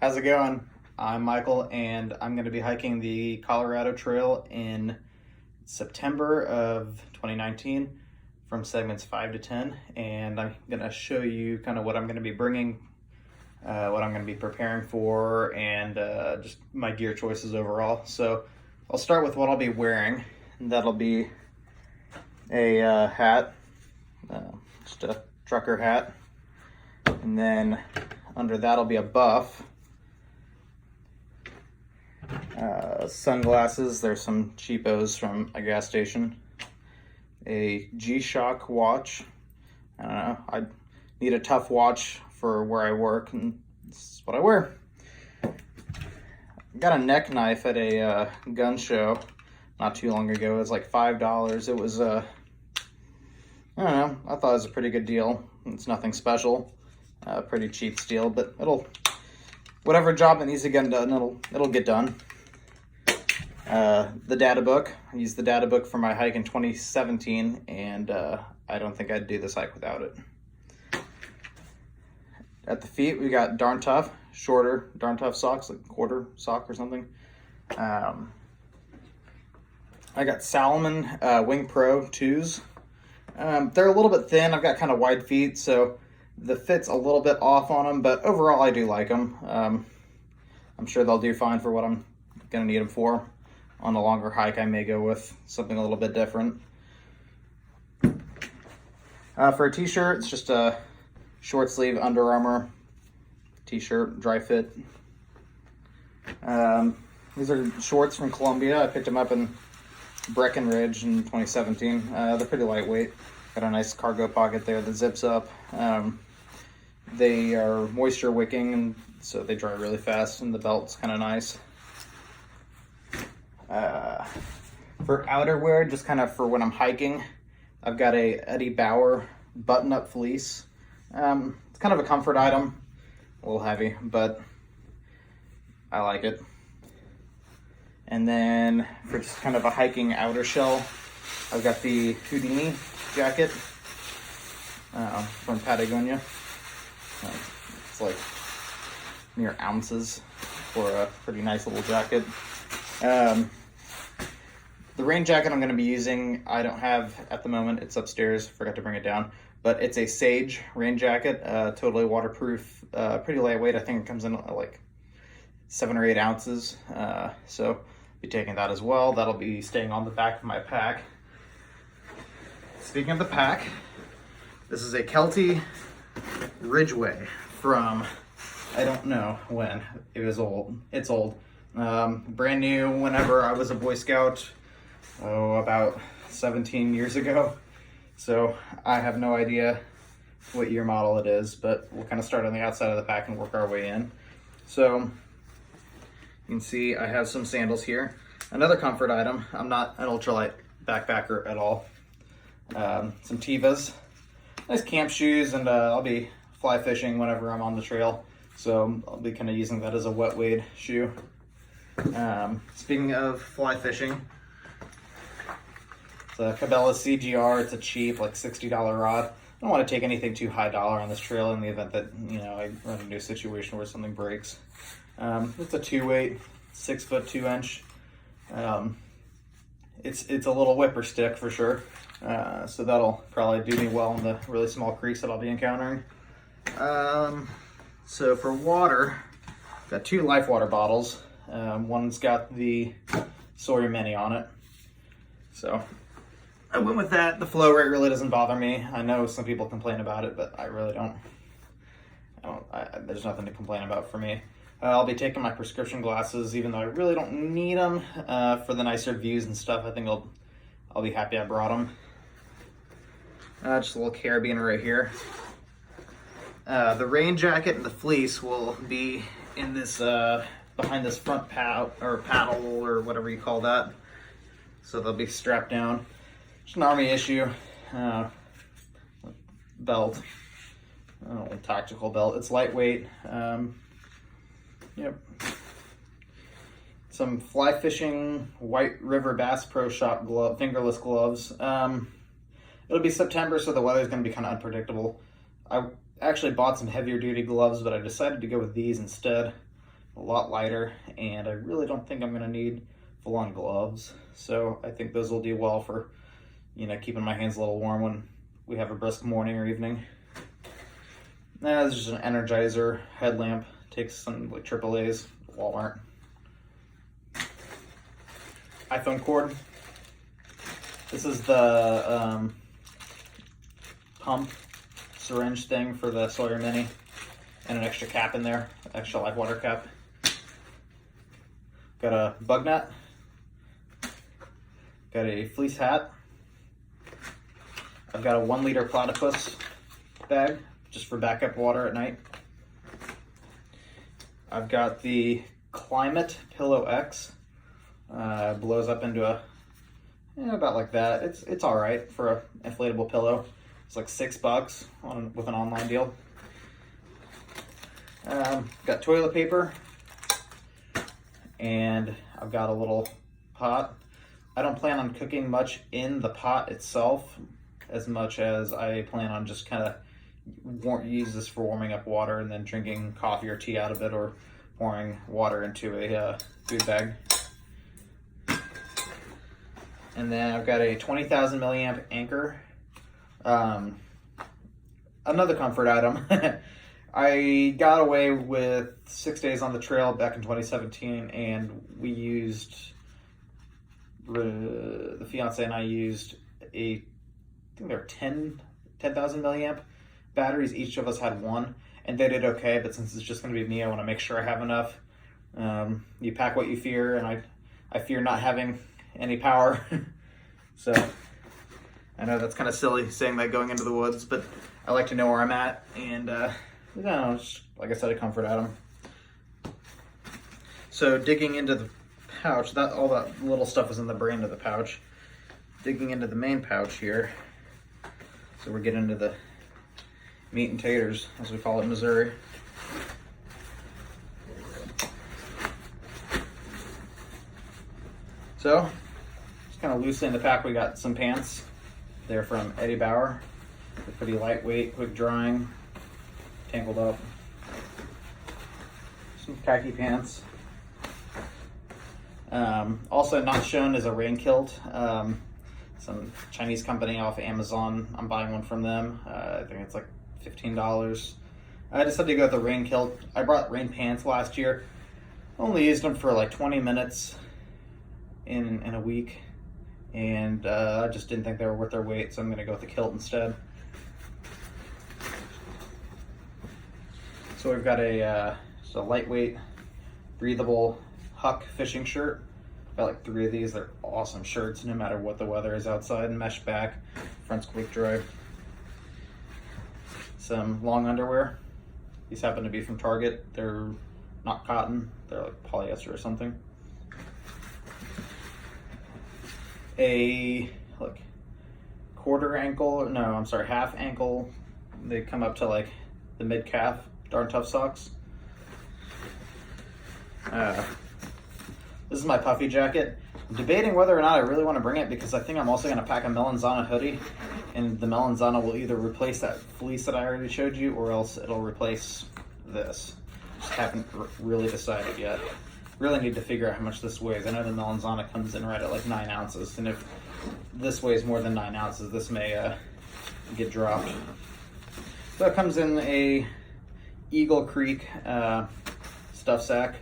How's it going? I'm Michael, and I'm going to be hiking the Colorado Trail in September of 2019 from segments 5 to 10. And I'm going to show you kind of what I'm going to be bringing, what I'm going to be preparing for, and just my gear choices overall. So I'll start with what I'll be wearing. And that'll be a hat, just a trucker hat. And then under that'll be a buff. Sunglasses, there's some cheapos from a gas station. A G-Shock watch. I don't know, I need a tough watch for where I work, and this is what I wear. Got a neck knife at a gun show not too long ago. It was like $5. It was, I don't know, I thought it was a pretty good deal. It's nothing special, pretty cheap steel, but whatever job that needs to get done, it'll get done. The data book. I used the data book for my hike in 2017, and I don't think I'd do this hike without it. At the feet, we got Darn Tough, shorter Darn Tough socks, like quarter sock or something. I got Salomon Wing Pro 2s. They're a little bit thin. I've got kind of wide feet, so the fit's a little bit off on them, but overall I do like them. I'm sure they'll do fine for what I'm going to need them for. On a longer hike, I may go with something a little bit different. For a t-shirt, it's just a short sleeve Under Armour t-shirt, dry fit. These are shorts from Columbia. I picked them up in Breckenridge in 2017. They're pretty lightweight. Got a nice cargo pocket there that zips up. They are moisture wicking, and so they dry really fast, and the belt's kind of nice. For outerwear, just kind of for when I'm hiking, I've got a Eddie Bauer button-up fleece. It's kind of a comfort item, a little heavy, but I like it. And then for just kind of a hiking outer shell, I've got the Houdini jacket from Patagonia. It's like mere ounces for a pretty nice little jacket. The rain jacket I'm going to be using, I don't have at the moment. It's upstairs. Forgot to bring it down. But it's a Sage rain jacket, totally waterproof, pretty lightweight. I think it comes in like 7 or 8 ounces. So I'll be taking that as well. That'll be staying on the back of my pack. Speaking of the pack, this is a Kelty Ridgeway from, I don't know when. It was old. It's old. Brand new whenever I was a Boy Scout, about 17 years ago. So I have no idea what year model it is, but we'll kind of start on the outside of the pack and work our way in. So you can see I have some sandals here. Another comfort item. I'm not an ultralight backpacker at all. Some Tevas. Nice camp shoes, and I'll be fly fishing whenever I'm on the trail. So I'll be kind of using that as a wet wade shoe. Speaking of fly fishing, it's a Cabela CGR. It's a cheap, like $60 rod. I don't want to take anything too high dollar on this trail in the event that, I run into a situation where something breaks. It's a 2-weight, 6-foot 2-inch. It's a little whipper stick for sure. So that'll probably do me well in the really small creeks that I'll be encountering. So for water, I've got 2 Life water bottles. One's got the Sawyer Mini on it. So I went with that. The flow rate really doesn't bother me. I know some people complain about it, but I really don't. There's nothing to complain about for me. I'll be taking my prescription glasses, even though I really don't need them for the nicer views and stuff. I think I'll be happy I brought them. Just a little carabiner right here. The rain jacket and the fleece will be in this behind this front paddle or whatever you call that. So they'll be strapped down. Just an army issue belt, tactical belt. It's lightweight. Yep. Some fly fishing White River Bass Pro Shop fingerless gloves. It'll be September, so the weather's going to be kind of unpredictable. I actually bought some heavier duty gloves, but I decided to go with these instead. a lot lighter, and I really don't think I'm gonna need full-on gloves. So I think those will do well for, you know, keeping my hands a little warm when we have a brisk morning or evening. This is just an Energizer headlamp. Takes some like AAA's, Walmart. iPhone cord. This is the pump syringe thing for the Sawyer Mini, and an extra cap in there, extra live water cap. Got a bug net. Got a fleece hat. I've got a 1 liter platypus bag just for backup water at night. I've got the Climate Pillow X. Blows up into a, about like that. It's all right for an inflatable pillow. It's like $6 with an online deal. Got toilet paper, and I've got a little pot. I don't plan on cooking much in the pot itself, as much as I plan on just kind of use this for warming up water and then drinking coffee or tea out of it, or pouring water into a food bag. And then I've got a 20,000 milliamp Anker. Another comfort item. I got away with 6 days on the trail back in 2017, and we used, the fiance and I used I think they were 10,000 milliamp batteries. Each of us had one, and they did okay, but since it's just going to be me, I want to make sure I have enough. You pack what you fear, and I fear not having any power. So I know that's kind of silly saying that going into the woods, but I like to know where I'm at, and you know, just, like I said, a comfort item. So digging into the pouch, all that little stuff is in the brain of the pouch. Digging into the main pouch here, so we're getting into the meat and taters, as we call it in Missouri. So, just kind of loosely in the pack, we got some pants. They're from Eddie Bauer. They're pretty lightweight, quick drying, tangled up. Some khaki pants. Also not shown is a rain kilt. Some Chinese company off Amazon. I'm buying one from them. I think it's like $15. I decided to go with the rain kilt. I brought rain pants last year. Only used them for like 20 minutes in a week, and I just didn't think they were worth their weight, so I'm gonna go with the kilt instead. So we've got just a lightweight, breathable Huck fishing shirt. I've got like 3 of these. They're awesome shirts no matter what the weather is outside. Mesh back, front's quick dry. Some long underwear. These happen to be from Target. They're not cotton. They're like polyester or something. A half ankle. They come up to like the mid calf. Darn Tough socks. This is my puffy jacket. I'm debating whether or not I really want to bring it, because I think I'm also going to pack a Melanzana hoodie, and the Melanzana will either replace that fleece that I already showed you, or else it'll replace this. Just haven't really decided yet. Really need to figure out how much this weighs. I know the Melanzana comes in right at like 9 ounces, and if this weighs more than 9 ounces, this may get dropped. So it comes in a Eagle Creek stuff sack.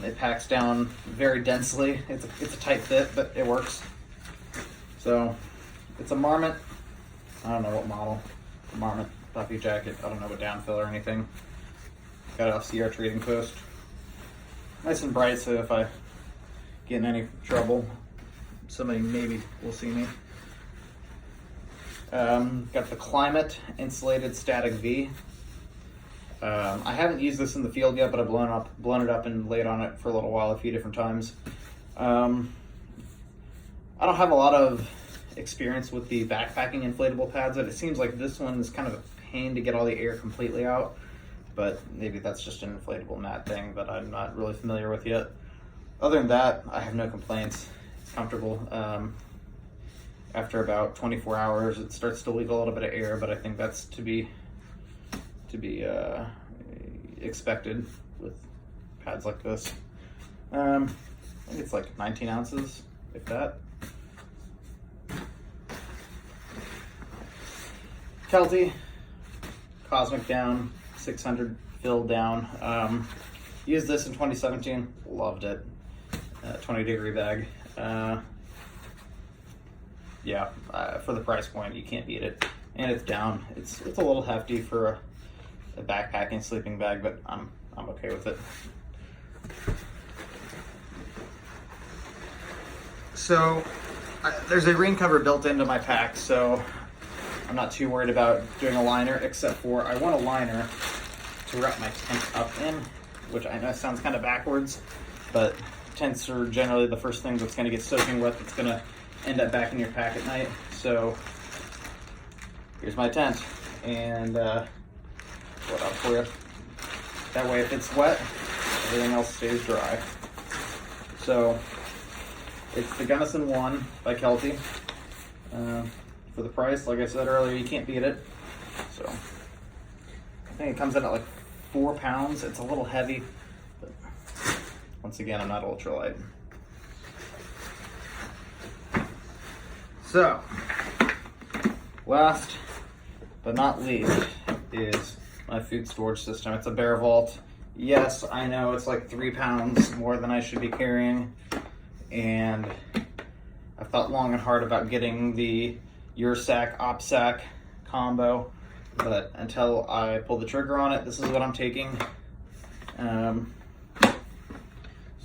It packs down very densely. It's a tight fit, but it works. So it's a Marmot. I don't know what model. A Marmot puffy jacket. I don't know what downfill or anything. Got it off Sierra Trading Post. Nice and bright, so if I get in any trouble, somebody maybe will see me. Got the Climate Insulated Static V. I haven't used this in the field yet, but I've blown it up and laid on it for a little while, a few different times. I don't have a lot of experience with the backpacking inflatable pads, but it seems like this one is kind of a pain to get all the air completely out, but maybe that's just an inflatable mat thing that I'm not really familiar with yet. Other than that, I have no complaints. It's comfortable. After about 24 hours, it starts to leak a little bit of air, but I think that's to be expected with pads like this. I think it's like 19 ounces, if that. Kelty, Cosmic Down, 600 fill down. Used this in 2017, loved it. 20-degree bag. Yeah, for the price point, you can't beat it. And it's down. It's a little hefty for a backpacking sleeping bag, but I'm okay with it. So there's a rain cover built into my pack, so I'm not too worried about doing a liner, except for I want a liner to wrap my tent up in, which I know sounds kind of backwards, but tents are generally the first thing that's going to get soaking wet that's going to end up back in your pack at night. So here's my tent, and what up for you. That way if it's wet, everything else stays dry. So it's the Gunnison 1 by Kelty. For the price, like I said earlier, you can't beat it. So I think it comes in at like 4 pounds. It's a little heavy, but once again, I'm not ultralight. So last but not least is my food storage system. It's a Bear Vault. Yes, I know it's like 3 pounds more than I should be carrying, and I've thought long and hard about getting the Ursack OpSack combo, but until I pull the trigger on it, this is what I'm taking.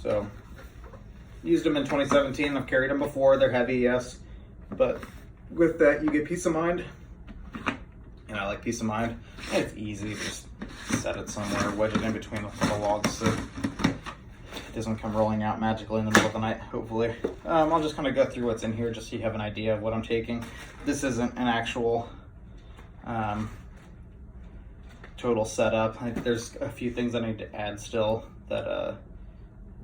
So used them in 2017. I've carried them before. They're heavy, yes, but with that you get peace of mind, and I like peace of mind. And it's easy, just set it somewhere, wedge it in between the logs so it doesn't come rolling out magically in the middle of the night, hopefully. I'll just kind of go through what's in here just so you have an idea of what I'm taking. This isn't an actual total setup. There's a few things I need to add still that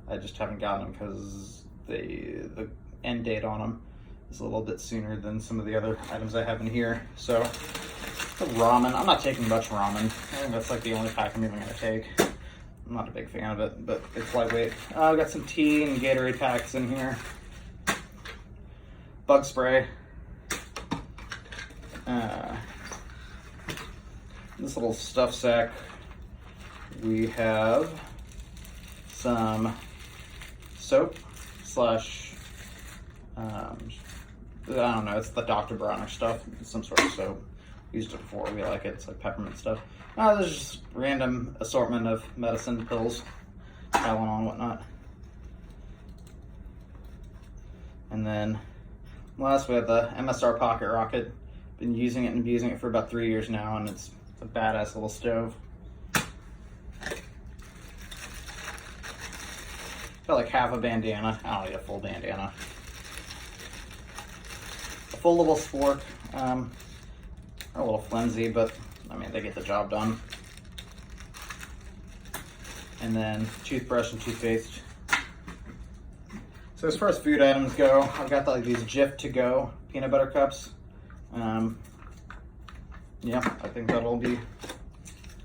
I just haven't gotten because the end date on them is a little bit sooner than some of the other items I have in here. So the ramen, I'm not taking much ramen. I think that's like the only pack I'm even going to take. I'm not a big fan of it, but it's lightweight. I've got some tea and Gatorade packs in here. Bug spray. This little stuff sack, we have some soap slash, I don't know, it's the Dr. Bronner stuff. It's some sort of soap. Used it before, we like it. It's like peppermint stuff. There's just random assortment of medicine, pills, Tylenol and whatnot. And then last we have the MSR Pocket Rocket. Been using it and abusing it for about 3 years now, and it's a badass little stove. Got like half a bandana. I don't need a full bandana. A full little spork. A little flimsy, but I mean, they get the job done. And then toothbrush and toothpaste. So as far as food items go, I've got like these Jif to go peanut butter cups. Yeah, I think that'll be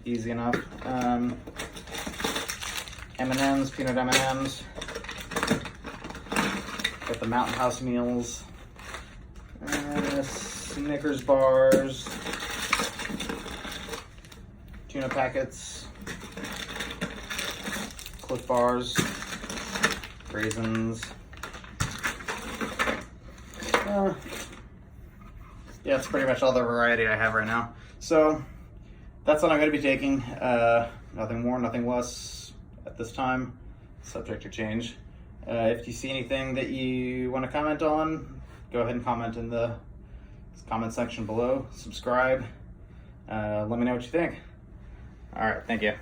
easy enough. M&M's, peanut M&M's. Got the Mountain House meals. Snickers bars. Tuna packets. Cliff bars. Raisins. Yeah, it's pretty much all the variety I have right now. So that's what I'm going to be taking. Nothing more, nothing less at this time. Subject to change. If you see anything that you want to comment on, go ahead and comment in the comment section below. Subscribe. Let me know what you think. All right, thank you.